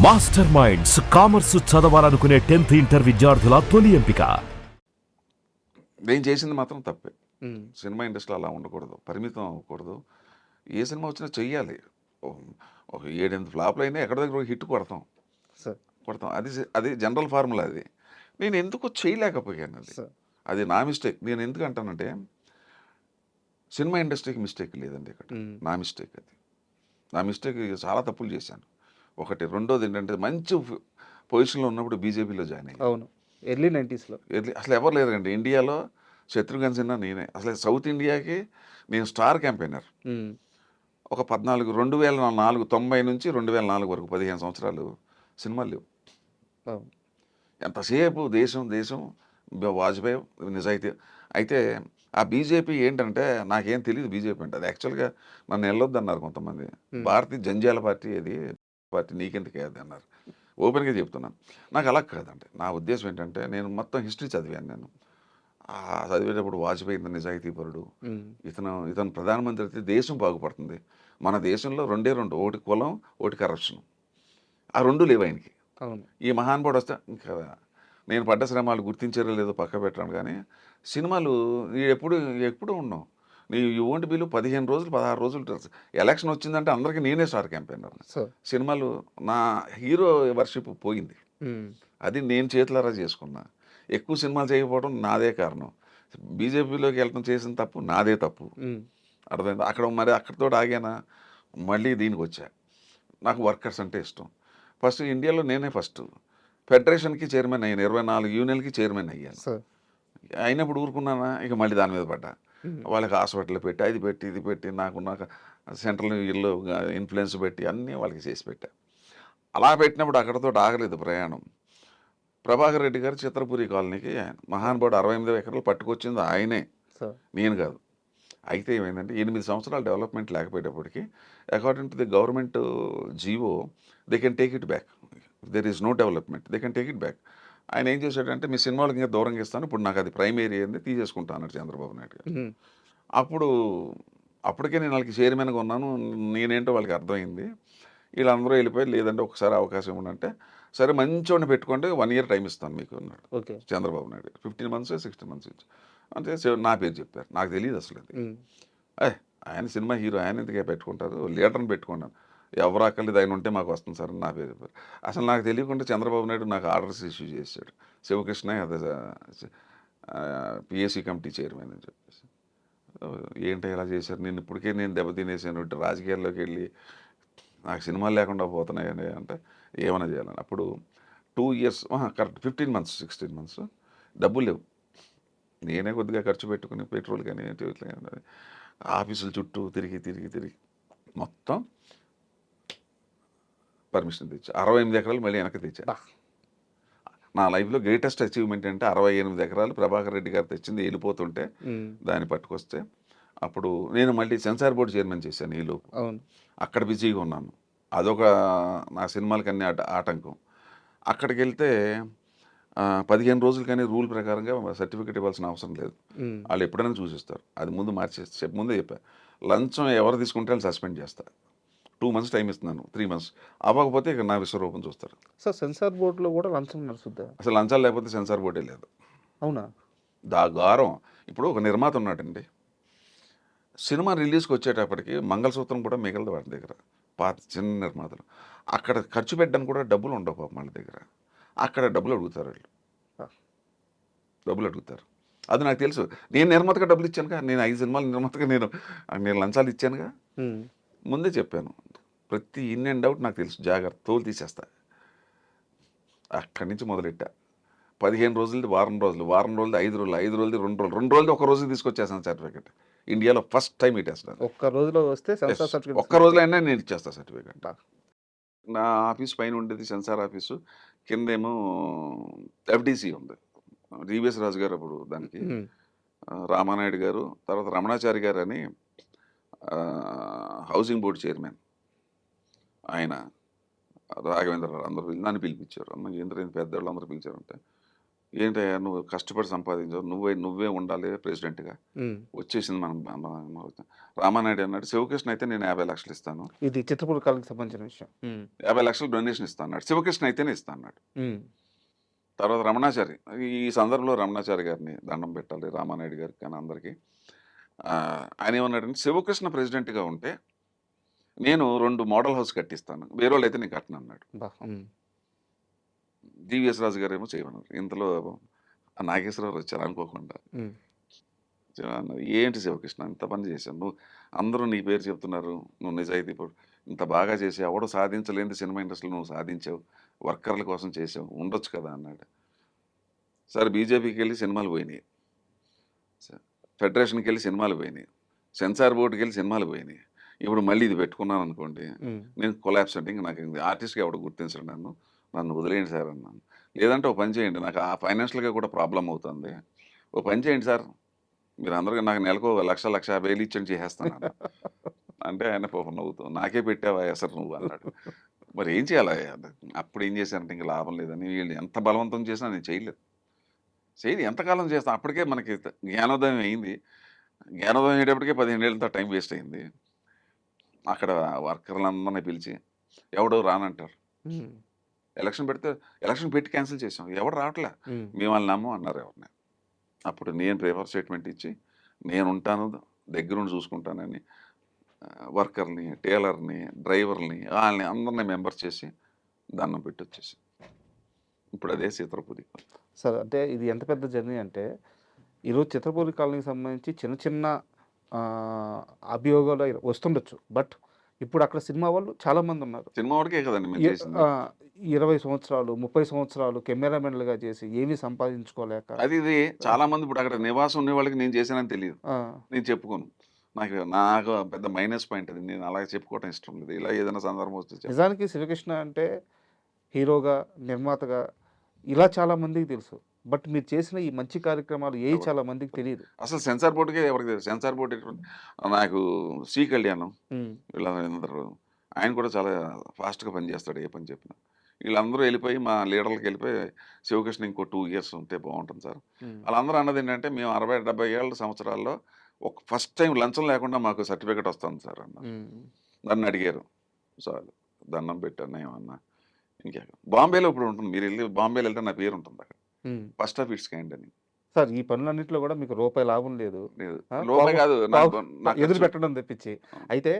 Master minds commerce చదవాలనుకునే 10th inter విద్యార్థుల తొలి ఎంపిక. నేను చేసింది మాత్రం తప్పే. హ్మ్. సినిమా ఇండస్ట్రీలో అలా ఉండకూడదు, పరిమితం అవ్వకూడదు. ఏ సినిమా వచ్చినా చెయ్యాలి. ఒక 7-8 ఫ్లాప్లు అయినా ఎక్కడ దగ్గర ఒక హిట్ కొడతాం. సార్. అది జనరల్ ఫార్ములా అది. నేను ఎందుకో చేయలేకపోయాను అది. సార్. అది నా మిస్టేక్. నేను ఎందుకు అంటానంటే సినిమా ఇండస్ట్రీకి మిస్టేక్ లేదండి ఇక్కడ. హ్మ్. నా మిస్టేక్ అది. నా మిస్టేక్ చాలా తప్పులు చేశాను. ఒకటి. రెండోది ఏంటంటే మంచి పొజిషన్లో ఉన్నప్పుడు బీజేపీలో జాయిన్ అయ్యాను. అవును. ఎర్లీ 90స్‌లో. అసలు ఎవరు లేరండి ఇండియాలో. శత్రుఘ్న సిన్హా నేనే. అసలు సౌత్ ఇండియాకి నేను స్టార్ క్యాంపెయినర్. హ్మ్. ఒక 2004 90 నుంచి 2004 వరకు 15 సంవత్సరాలు సినిమాలు లేవు. అవును. ఎంతసేపు దేశం దేశం వాజ్పేయి నిజాయితీ. అయితే ఆ బీజేపీ ఏంటంటే నాకేం తెలియదు బీజేపీ అంటే. అది యాక్చువల్గా నన్ను వెళ్ళొద్దన్నారు కొంతమంది. భారతీయ జంజాల పార్టీ అది పార్టీ నీకెందుకు అది అన్నారు. ఓపెన్గా చెప్తున్నాను. నాకు అలా కాదండి. నా ఉద్దేశం ఏంటంటే నేను మొత్తం హిస్టరీ చదివాను నేను. చదివేటప్పుడు వాజ్పేయి ఇంత నిజాయితీపరుడు, హ్మ్. ఇతను ప్రధానమంత్రి అయితే దేశం బాగుపడుతుంది. మన దేశంలో రెండే రెండు, ఒకటి కులం, ఒకటి కరప్షన్. ఆ రెండు లేవు ఆయనకి. అవును. ఈ మహానుభావుడు వస్తే ఇంకా నేను పడ్డ శ్రమాలు గుర్తించారో లేదో పక్క పెట్టాను కానీ సినిమాలు ఎప్పుడు ఎప్పుడు ఉన్నాం. యూ వోంట్ బిలీవ్ 15 రోజులు 16 రోజులు ఎలక్షన్ వచ్చిందంటే అందరికీ నేనే స్టార్ క్యాంపెయినర్. సార్. సినిమాలు నా హీరో వర్షిప్ పోయింది. హ్మ్. అది నేను చేతులారా చేసుకున్నా. ఎక్కువ సినిమాలు చేయకపోవడం నాదే కారణం. బీజేపీలోకి వెళ్ళడం చేసిన తప్పు నాదే తప్పు. హ్మ్. అర్థమైందా? మరి అక్కడితో ఆగానా, మళ్ళీ దీనికి వచ్చా. నాకు వర్కర్స్ అంటే ఇష్టం. ఫస్ట్ ఇండియాలో నేనే ఫస్ట్ ఫెడరేషన్కి చైర్మన్ అయ్యాను. 24 యూనియన్కి చైర్మన్ అయ్యాను. సార్. అయినప్పుడు ఊరుకున్నానా, ఇక మళ్ళీ దాని మీద పడ్డా. హ్మ్. వాళ్ళకి హాస్పిటల్ పెట్టి అది పెట్టి ఇది పెట్టి నాకు సెంట్రల్ ఇల్లు ఇన్ఫ్లుయెన్స్ పెట్టి అన్నీ వాళ్ళకి చేసి పెట్టా. అలా పెట్టినప్పుడు అక్కడితో ఆగలేదు ప్రయాణం. ప్రభాకర్ రెడ్డి గారు చిత్రపురి కాలనీకి మహానుభావుడు 68 ఎకరాలు పట్టుకొచ్చింది ఆయనే, సార్. నేను కాదు. అయితే ఏమైందంటే 8 సంవత్సరాలు డెవలప్మెంట్ లేకపోయేటప్పటికి according to the government GO they can take it back. There is no development, they can take it back. ఆయన ఏం చేశాడంటే మీ సినిమాలకు ఇంకా దూరంగా ఇస్తాను, ఇప్పుడు నాకు అది ప్రైమ్ ఏరియా ఏంది తీసేసుకుంటాను చంద్రబాబు నాయుడు గారు. హ్మ్. అప్పటికే నేను వాళ్ళకి చైర్మన్గా ఉన్నాను. నేనేంటో వాళ్ళకి అర్థమైంది. వీళ్ళందరూ వెళ్ళిపోయి లేదంటే ఒకసారి అవకాశం ఇవ్వండి. సరే మంచోడిని పెట్టుకోండి, 1 ఇయర్ టైం ఇస్తాను మీకు అన్నాడు okay. Chandrababu Naidu. 15 months 16 months ఇచ్చి అంటే నా పేరు చెప్పారు. నాకు తెలియదు అసలు అది. హ్మ్. ఆయన సినిమా హీరో, ఆయన ఎందుకే పెట్టుకుంటారు, లీడర్ని పెట్టుకున్నాను. ఎవరు అక్కర్లేదు, ఆయన ఉంటే మాకు వస్తుంది సార్ అని నా పేరు చెప్పారు. అసలు నాకు తెలియకుండా చంద్రబాబు నాయుడు నాకు ఆర్డర్స్ ఇష్యూ చేశాడు. శివకృష్ణ అదే పిఎస్సి కమిటీ చైర్మన్ అని చెప్పేసి. ఏంటి ఇలా చేశారు, నేను ఇప్పటికే నేను దెబ్బతినేసాను, ఇటు రాజకీయాల్లోకి వెళ్ళి నాకు సినిమాలు లేకుండా పోతున్నాయని అంటే ఏమైనా చేయాలని. అప్పుడు 2 years కరెక్ట్ 15 months 16 months డబ్బులు లేవు. నేనే కొద్దిగా ఖర్చు పెట్టుకుని పెట్రోల్ కానీ ఆఫీసుల చుట్టూ తిరిగి మొత్తం పర్మిషన్ తెచ్చా. 68 ఎకరాలు మళ్ళీ వెనక్కి తెచ్చా. బా! నా లైఫ్లో గ్రేటెస్ట్ అచీవ్మెంట్ అంటే 68 ఎకరాలు ప్రభాకర్ రెడ్డి గారు తెచ్చింది వెళ్ళిపోతుంటే హ్మ్. దాన్ని పట్టుకొస్తే అప్పుడు నేను మళ్ళీ సెన్సార్ బోర్డు చైర్మన్ చేశాను ఈలోపు. అవును. అక్కడ బిజీగా ఉన్నాను. అదొక నా సినిమాలకి అన్ని ఆటంకం. అక్కడికి వెళ్తే 15 రోజులు కానీ రూల్ ప్రకారంగా సర్టిఫికేట్ ఇవ్వాల్సిన అవసరం లేదు. హ్మ్. వాళ్ళు ఎప్పుడైనా చూసిస్తారు. అది ముందు ముందే చెప్పా. లంచం ఎవరు తీసుకుంటే వాళ్ళు సస్పెండ్ చేస్తారు. 2 months టైం ఇస్తున్నాను, 3 months అవ్వకపోతే ఇక నా విశ్వరూపం చూస్తారు. సార్, సెన్సార్ బోర్డ్‌లో కూడా లంచం నడుస్తుందా? అసలు లంచాలు లేకపోతే సెన్సార్ బోర్డే లేదు. అవునా? గారం. ఇప్పుడు ఒక నిర్మాత ఉన్నాడండి, సినిమా రిలీజ్కి వచ్చేటప్పటికి మంగళసూత్రం కూడా మిగలదు వాడి దగ్గర. పాత చిన్న నిర్మాతలు అక్కడ ఖర్చు పెట్టడానికి కూడా డబ్బులు ఉండవు పాపం వాళ్ళ దగ్గర. అక్కడ డబ్బులు అడుగుతారు వాళ్ళు. ఆ! డబ్బులు అడుగుతారు. అది నాకు తెలుసు. నేను నిర్మాతగా డబ్బులు ఇచ్చానుగా. నేను 5 సినిమాలు నిర్మాతగా నేను లంచాలు ఇచ్చానుగా. హ్మ్. ముందే చెప్పాను. ప్రతి ఇన్ అండ్ అవుట్ నాకు తెలుసు. జాగ్రత్త, తోలు తీసేస్తా. అక్కడి నుంచి మొదలెట్టా. 15 రోజులది వారం రోజులు, వారం రోజులది 5 రోజులు, 5 రోజులది 2 రోజులు, 2 రోజులది ఒక రోజు తీసుకొచ్చేసాను సర్టిఫికేట్. ఇండియాలో ఫస్ట్ టైం ఇటేస్తాను. ఒక్క రోజులో వస్తే సెన్సార్ సర్టిఫికేట్ ఒక్క రోజులో అయినా నేను ఇచ్చేస్తా సర్టిఫికేట్. బా! నా ఆఫీస్ పైన ఉండేది సెన్సార్ ఆఫీసు, కిందేమో ఎఫ్డీసీ ఉంది. డివిఎస్ రాజు గారు అప్పుడు దానికి హ్మ్. రామానాయుడు గారు, తర్వాత రమణాచారి గారు అని హౌసింగ్ బోర్డు చైర్మన్ ఆయన, రాఘవేంద్ర అందరూ నన్ను పిలిపించారు. అమ్మ ఏంద్ర పెద్దవాళ్ళు అందరూ పిలిచారంటే ఏంటయ్యా నువ్వు కష్టపడి సంపాదించావు, నువ్వే ఉండాలి ప్రెసిడెంట్గా, ఉమ్. వచ్చేసింది రామానాయుడు అన్నాడు, శివకృష్ణ అయితే నేను 50 లక్షలు ఇస్తాను, ఇది చిత్రపూర్ కాలకి సంబంధించిన విషయం. 50 లక్షలు డొనేషన్ ఇస్తాను అన్నాడు. శివకృష్ణ అయితేనే ఇస్తాను అన్నాడు. ఉమ్. తర్వాత రమణాచారి, ఈ సందర్భంలో రమణాచారి గారిని దండం పెట్టాలి, రామానాయుడు గారికి కానీ అందరికీ. ఆయన ఏమన్నాడంటే, శివకృష్ణ ప్రెసిడెంట్గా ఉంటే నేను 2 మోడల్ హౌస్ కట్టిస్తాను, వేరే వాళ్ళు అయితే నేను కట్టను అన్నాడు. బా. జీవీఎస్ రాజు గారు ఏమో చేయమన్నారు. ఇంతలో ఆ నాగేశ్వరరావు వచ్చారు అనుకోకుండా. ఉమ్. అన్నారు, ఏంటి శివకృష్ణ ఇంత పని చేశావు నువ్వు, అందరూ నీ పేరు చెప్తున్నారు, నువ్వు నిజాయితీ ఇంత బాగా చేసావు, ఎవడో సాధించలేని సినిమా ఇండస్ట్రీలో నువ్వు సాధించావు, వర్కర్ల కోసం చేసావు, ఉండొచ్చు కదా అన్నాడు. సరే బీజేపీకి వెళ్ళి సినిమాలు పోయినాయి, ఫెడరేషన్కి వెళ్ళి సినిమాలు పోయినాయి, సెన్సార్ బోర్డుకి వెళ్ళి సినిమాలు పోయినాయి, ఇప్పుడు మళ్ళీ ఇది పెట్టుకున్నాను అనుకోండి, నేను కొలాప్స్ అంటే ఇంక నాకు ఆర్టిస్ట్గా ఎవడ గుర్తించడం, నన్ను వదిలేయండి సార్ అన్నాను. లేదంటే ఒక పని చేయండి, నాకు ఆ ఫైనాన్షియల్గా కూడా ప్రాబ్లం అవుతుంది, ఓ పని చేయండి సార్, మీరు అందరికీ నాకు నెలకు 1,50,000 ఇచ్చండి చేసేస్తాను అంటే ఆయన పాపం నవ్వుతూ, నాకే పెట్టావా అసలు నువ్వు అన్నాడు. మరి ఏం చేయాలి, అప్పుడు ఏం చేశానంటే ఇంకా లాభం లేదని, వీళ్ళు ఎంత బలవంతం చేసినా నేను చేయలేదు. ఎంతకాలం చేస్తాను, అప్పటికే మనకి జ్ఞానోదయం అయింది, జ్ఞానోదయం అయ్యేటప్పటికే 15 ఏళ్ళతో టైం వేస్ట్ అయింది. అక్కడ వర్కర్లందరినీ పిలిచి ఎవడో రానంటారు, ఎలక్షన్ పెట్టి క్యాన్సిల్ చేసాం, ఎవడు రావట్లే, మేము వాళ్ళని నమ్మం అన్నారు ఎవరిని. అప్పుడు నేను పేపర్ స్టేట్మెంట్ ఇచ్చి నేను ఉంటాను దగ్గరుండి చూసుకుంటానని వర్కర్ని, టైలర్ని, డ్రైవర్ని, వాళ్ళని అందరినీ మెంబర్ చేసి దండం పెట్టి వచ్చేసి ఇప్పుడు అదే చిత్రపూరి. సార్ అంటే ఇది ఎంత పెద్ద జర్నీ అంటే, ఈరోజు చిత్రపూరి కాలనీకి సంబంధించి చిన్న చిన్న అభియోగాలు వస్తుండొచ్చు, బట్ ఇప్పుడు అక్కడ సినిమా వాళ్ళు చాలామంది ఉన్నారు. సినిమా వాడికే కదండి మేము చేసింది. 20 సంవత్సరాలు 30 సంవత్సరాలు కెమెరామెన్లుగా చేసి ఏమీ సంపాదించుకోలేక ఇది చాలా మంది ఇప్పుడు అక్కడ నివాసం ఉండే వాళ్ళకి నేను చేశానని తెలియదు, నేను చెప్పుకోను, నాకు పెద్ద మైనస్ పాయింట్ అది, నేను అలాగే చెప్పుకోవటం ఇష్టం లేదు. ఇలా ఏదైనా సందర్భం వస్తే నిజానికి శివకృష్ణ అంటే హీరోగా, నిర్మాతగా ఇలా చాలా మందికి తెలుసు, బట్ మీరు చేసిన ఈ మంచి కార్యక్రమాలు ఏ చాలా మందికి తెలియదు. అసలు సెన్సార్ బోర్డుకే ఎవరికి తెలుసు. సెన్సార్ బోర్డు నాకు సి కళ్యాణం వీళ్ళందరూ, ఆయన కూడా చాలా ఫాస్ట్గా పనిచేస్తాడు, ఏ పని చెప్పినా. వీళ్ళందరూ వెళ్ళిపోయి మా లీడర్లకు వెళ్ళిపోయి, శివకృష్ణ ఇంకో 2 ఇయర్స్ ఉంటే బాగుంటుంది సార్. వాళ్ళందరూ అన్నది ఏంటంటే, మేము 60-70 ఏళ్ళ సంవత్సరాల్లో ఫస్ట్ టైం లంచం లేకుండా మాకు సర్టిఫికేట్ వస్తుంది సార్ అన్న. నన్ను అడిగారు, సార్ దండం పెట్టాను ఏమన్నా. ఇంకా బాంబేలో ఇప్పుడు ఉంటుంది, మీరు వెళ్ళి బాంబేలో వెళ్తే నా పేరు ఉంటుంది అక్కడ, ఫస్ట్ ఆఫ్ ఇట్స్ కైండ్ అని. సార్ ఈ పనులన్నింటిలో కూడా మీకు రూపాయి లాభం లేదు, కాదు ఎదురు పెట్టడం తెప్పించి. అయితే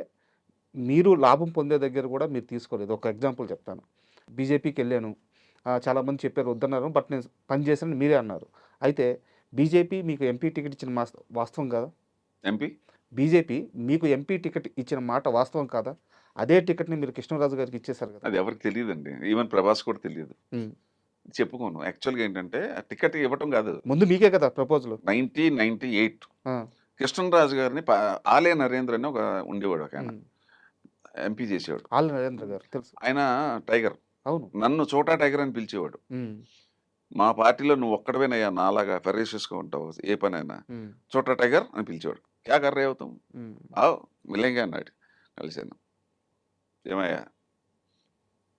మీరు లాభం పొందే దగ్గర కూడా మీరు తీసుకోలేదు. ఒక ఎగ్జాంపుల్ చెప్తాను. బీజేపీకి వెళ్ళాను, చాలామంది చెప్పారు వద్దన్నారు, బట్ నేను పని చేశాను మీరే అన్నారు. అయితే బీజేపీ మీకు ఎంపీ టికెట్ ఇచ్చిన వాస్తవం కాదా? బీజేపీ మీకు ఎంపీ టికెట్ ఇచ్చిన మాట వాస్తవం కాదా? అదే టికెట్ని మీరు కృష్ణరాజు గారికి ఇచ్చేశారు కదా. అది ఎవరికి తెలియదండి, ఈవెన్ ప్రభాస్ కూడా తెలియదు, చెప్పుకోను. యాక్చువల్గా ఏంటంటే టికెట్ ఇవ్వటం కాదు, ముందు మీకే కదా ప్రపోజల్. 1998 కృష్ణరాజు గారిని ఆలయ నరేంద్ర అని ఒక ఉండేవాడు, ఒక ఆయన ఎంపీ చేసేవాడు. ఆలయ నరేంద్ర గారు తెలుసు, ఆయన టైగర్. అవును, నన్ను చోటా టైగర్ అని పిలిచేవాడు. మా పార్టీలో నువ్వు ఒక్కడవేనయ్యా నాలాగా ఫెరేషియస్గా ఉంటావు, ఏ పనైనా చోటా టైగర్ అని పిలిచేవాడు. క్యా కర్రే అవుతాం మిలేంగా అన్నాడు. కలిశాను, ఏమయ్యా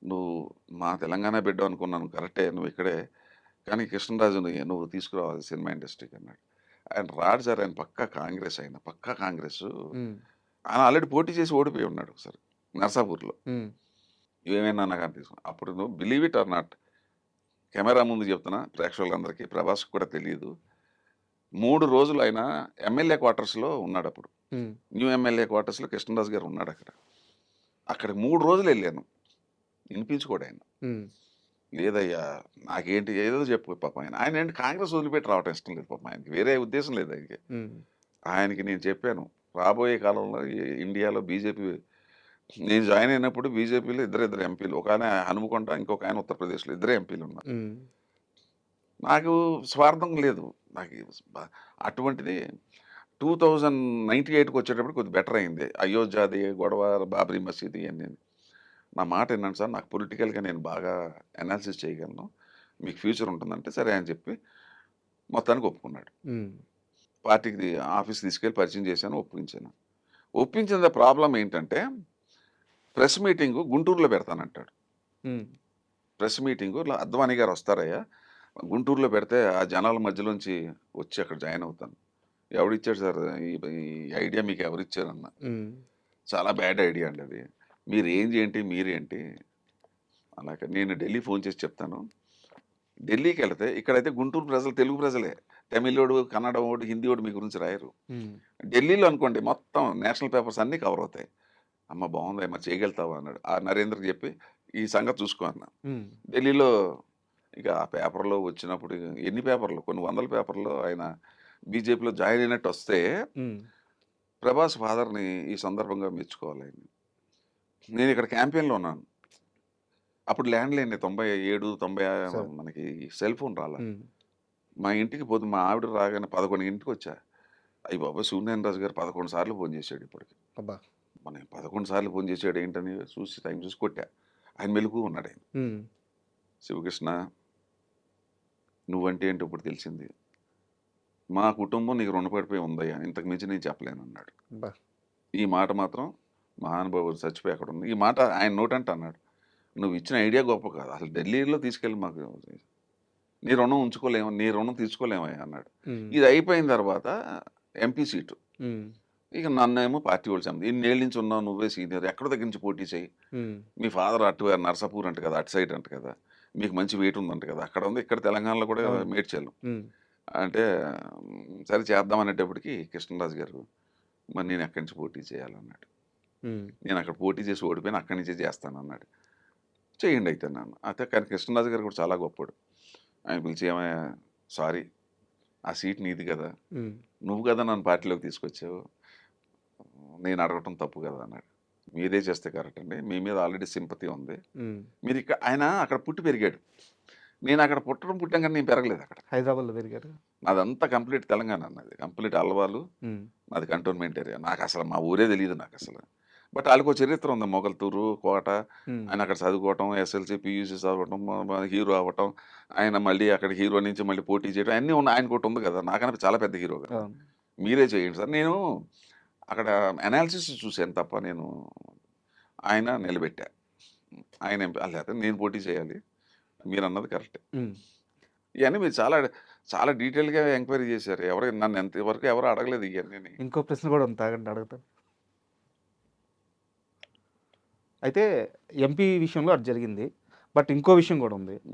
నువ్వు మా తెలంగాణ బిడ్డ అనుకున్నాను, కరెక్టే, నువ్వు ఇక్కడే, కానీ కృష్ణరాజుని నువ్వు తీసుకురావాలి సినిమా ఇండస్ట్రీకి అన్నాడు. ఆయన రాడు సార్, ఆయన పక్కా కాంగ్రెస్, ఆయన ఆల్రెడీ పోటీ చేసి ఓడిపోయి ఉన్నాడు సార్ నర్సాపూర్లో. ఏమైనా నాకు అనిపిస్తుంది. అప్పుడు నువ్వు believe it or not, camera ముందు చెప్తున్నా ప్రేక్షకులందరికీ, ప్రభాస్ కూడా తెలియదు, 3 రోజులు ఆయన ఎమ్మెల్యే క్వార్టర్స్లో ఉన్నాడు. అప్పుడు న్యూ ఎమ్మెల్యే క్వార్టర్స్లో కృష్ణరాజు గారు ఉన్నాడు. అక్కడ 3 రోజులు వెళ్ళాను, వినిపించుకోడు ఆయన. లేదయ్యా నాకేంటి ఏదో చెప్పు పాపం. ఆయన ఏంటి కాంగ్రెస్ వదిలిపెట్టి రావటం ఇష్టం లేదు పాపం, ఆయనకి వేరే ఉద్దేశం లేదు ఆయనకి. నేను చెప్పాను, రాబోయే కాలంలో ఇండియాలో బీజేపీ, నేను జాయిన్ అయినప్పుడు బీజేపీలో ఇద్దరు ఎంపీలు, ఒక ఆయన హనుమకొండ, ఇంకొక ఆయన ఉత్తరప్రదేశ్లో, 2 ఎంపీలు ఉన్నారు. నాకు స్వార్థం లేదు, నాకు అటువంటిది 2098కి వచ్చేటప్పుడు కొద్దిగా బెటర్ అయింది. అయోధ్యది గొడవ, బాబ్రీ మసీద్ ఇవన్నీ. నా మాట ఏంటంటే సార్, నాకు పొలిటికల్గా నేను బాగా అనాలిసిస్ చేయగలను, మీకు ఫ్యూచర్ ఉంటుందంటే సరే అని చెప్పి మొత్తానికి ఒప్పుకున్నాడు. పార్టీకి ఆఫీస్ తీసుకెళ్ళి పరిచయం చేశాను, ఒప్పించిన ప్రాబ్లం ఏంటంటే, ప్రెస్ మీటింగు గుంటూరులో పెడతానంటాడు. ప్రెస్ మీటింగు అద్వానీ గారు వస్తారయ్యా, గుంటూరులో పెడితే ఆ జనాల మధ్యలోంచి వచ్చి అక్కడ జాయిన్ అవుతాను. ఎవడిచ్చాడు సార్ ఈ ఈ ఐడియా మీకు ఎవరిచ్చారన్న. చాలా బ్యాడ్ ఐడియా అండి అది. మీరు ఏంటి మీరేంటి అలాగే నేను ఢిల్లీ ఫోన్ చేసి చెప్తాను. ఢిల్లీకి వెళ్తే ఇక్కడైతే గుంటూరు ప్రజలు తెలుగు ప్రజలే. తమిళోడు, కన్నడోడు, హిందీవోడు మీ గురించి రాయరు. ఢిల్లీలో అనుకోండి మొత్తం నేషనల్ పేపర్స్ అన్నీ కవర్ అవుతాయి. అమ్మ బాగుంది మరి చేయగలుగుతావా అన్నాడు. ఆ నరేంద్రకి చెప్పి ఈ సంగతి చూసుకో అన్నా. ఢిల్లీలో ఇక ఆ పేపర్లో వచ్చినప్పుడు ఎన్ని పేపర్లు కొన్ని వందల పేపర్లో ఆయన బీజేపీలో జాయిన్ అయినట్టు వస్తే ప్రభాస్ ఫాదర్ని ఈ సందర్భంగా మెచ్చుకోవాలి ఆయన. నేను ఇక్కడ క్యాంపెయిన్లో ఉన్నాను. అప్పుడు ల్యాండ్లైన్ 97, 90 మనకి సెల్ ఫోన్ రాలా. మా ఇంటికి పోతే మా ఆవిడ రాగానే 11 వచ్చా. అయ్యి బాబా సూర్యనారాయణ రాజు గారు 11 సార్లు ఫోన్ చేశాడు ఇప్పటికి. అబ్బా మన 11 సార్లు ఫోన్ చేశాడు ఏంటని చూసి టైం చూసి కొట్టా. ఆయన మెలుగు ఉన్నాడు ఆయన. శివకృష్ణ నువ్వంటే ఏంటో ఇప్పుడు తెలిసింది. మా కుటుంబం నీకు రుణపడిపోయి ఉందయ్యా, ఇంతకు మించి నేను చెప్పలేను అన్నాడు. ఈ మాట మాత్రం మహానుభావుడు చచ్చిపోయి అక్కడ ఉంది. ఈ మాట ఆయన నోటంటే అన్నాడు. నువ్వు ఇచ్చిన ఐడియా గొప్ప కాదు, అసలు ఢిల్లీలో తీసుకెళ్ళి మాకు నీ రుణం ఉంచుకోలేము, నీ రుణం తీసుకోలేమయ్యా అన్నాడు. ఇది అయిపోయిన తర్వాత ఎంపీ సీటు ఇక నన్నేమో పార్టీ వాళ్ళు చెప్పింది. ఇన్నేళ్ళ నుంచి ఉన్నావు నువ్వే సీనియర్, ఎక్కడ దగ్గర నుంచి పోటీ చేయి, మీ ఫాదర్ అటు నర్సాపూర్ అంట కదా, అటు సైడ్ అంట కదా, మీకు మంచి వెయిట్ ఉందంట కదా, అక్కడ ఉంది, ఇక్కడ తెలంగాణలో కూడా మేడ్చల్లు అంటే సరే చేద్దాం అనేటప్పటికి కృష్ణరాజు గారు మరి నేను ఎక్కడి నుంచి పోటీ చేయాలన్నాడు. నేను అక్కడ పోటీ చేసి ఓడిపోయిన అక్కడి నుంచే చేస్తాను అన్నాడు. చేయండి అయితే నన్ను అయితే. కానీ కృష్ణరాజు గారు కూడా చాలా గొప్పడు. ఆయన పిలిచి ఏమయ్యా సారీ ఆ సీట్ నీది కదా, నువ్వు కదా నన్ను పార్టీలోకి తీసుకొచ్చావు, నేను అడగటం తప్పు కదా అన్నాడు. మీరే చేస్తే కరెక్ట్ అండి, మీ మీద ఆల్రెడీ సింపతి ఉంది, మీరు ఇక్కడ ఆయన అక్కడ పుట్టి పెరిగాడు, నేను అక్కడ పుట్టాం కానీ నేను పెరగలేదు అక్కడ. హైదరాబాద్లో పెరిగారు. నాదంతా కంప్లీట్ తెలంగాణ అన్నది, కంప్లీట్ అల్వాలు, నాది కంటోన్మెంట్ ఏరియా. నాకు అసలు మా ఊరే తెలియదు నాకు అసలు. బట్ వాళ్ళకి ఒక చరిత్ర ఉంది, మొగల్తూరు కోట, ఆయన అక్కడ చదువుకోవటం, ఎస్ఎల్సి పియూసీ చదవటం, హీరో అవ్వటం, ఆయన మళ్ళీ అక్కడ హీరో నుంచి మళ్ళీ పోటీ చేయడం అన్నీ ఉన్నాయి. ఆయన ఒకటి ఉంది కదా, నాకన్నా చాలా పెద్ద హీరో కదా, మీరే చేయండి సార్. నేను అక్కడ అనాలిసిస్ చూశాను తప్ప నేను ఆయన నిలబెట్టా. ఆయన లేదా నేను పోటీ చేయాలి, మీరు అన్నది కరెక్ట్. ఇవన్నీ మీరు చాలా చాలా డీటెయిల్గా ఎంక్వైరీ చేశారు. ఎవరు నన్ను ఎంతవరకు ఎవరు అడగలేదు ఇవన్నీ. ఇంకో ప్రశ్న కూడా ఉంది, తాగండి అడుగుతాను. అయితే ఎంపీ విషయంలో అది జరిగింది, బట్ ఇంకో విషయం కూడా ఉంది.